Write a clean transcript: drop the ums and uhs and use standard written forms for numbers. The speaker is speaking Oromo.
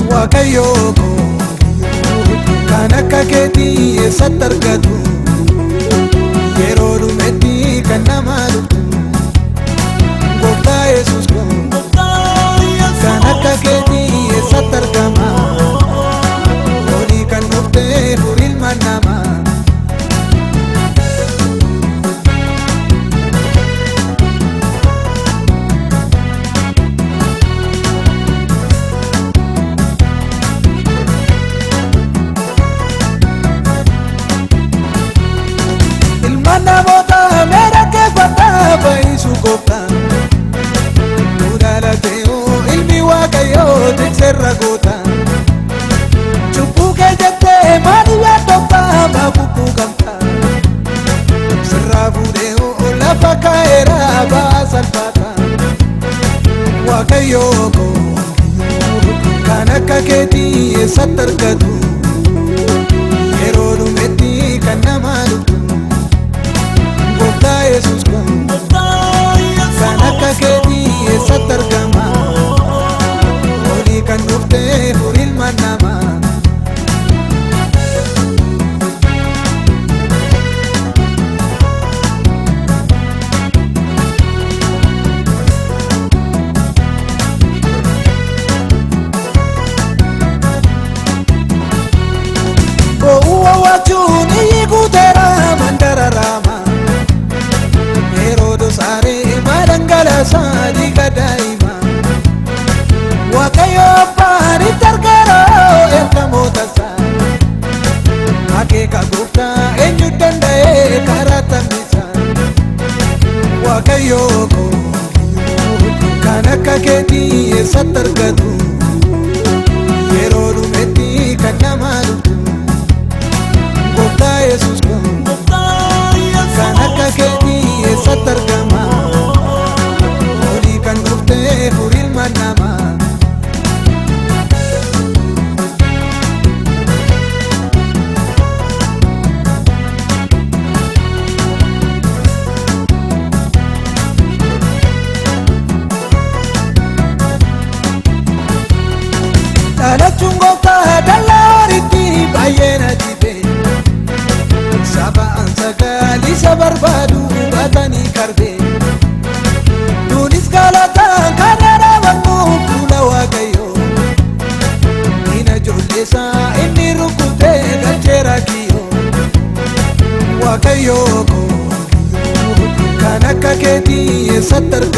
waaqayyookoo kan akka keeti eessatti argatu yeroo dhumetti kan nama dhuftu gooftaa Yesuus koo kan akka keeti eessatti argama olii kan dhuftee furii ilma namaa. Namoota meedhake fadhaa baay'isu gooftaan nu dhalatee ilmi waaqayyoo tikseerra gootaan cubbuu kee jettee maaliif yaaddooftaa maabubbuu gamtaa sirraa fuudhee lafa kaa'eera ba'aa salphaataa waaqayyookoo kan akka keeti eessatti argatu yeroo dhumetti kan nama dhuftu gooftaa Yesuus koo kan akka keeti eessatti argama olii kan dhuftee furii ilma namaa. Bo'uu wawwaachuun iyyi guuteera mandara raamaa saaree madangalasaa dhiiga daa'imaa waaqayyoo abbaan itti argaaroo ergamoota isaa akeeka gooftaa eenyu danda'ee karaa tambisaa waaqayyookoo kan akka keeti eessatti argatu yeroo dhumetti kan nama dhuftu gooftaa Yesuus koo kan akka keeti eessatti argama olii kan dhuftee furii ilma namaa. Dhalachuun gooftaa dallaaritti baay'ee na dhibe saba'aan sagaalisa barbaadu baatanii karbee duunis galataan kan dhaabannu fuula waaqayyoo diina ijoolleesaa inni rukutee galcheera kiyyoo waaqayyookoo kan akka keeti eessatti argatu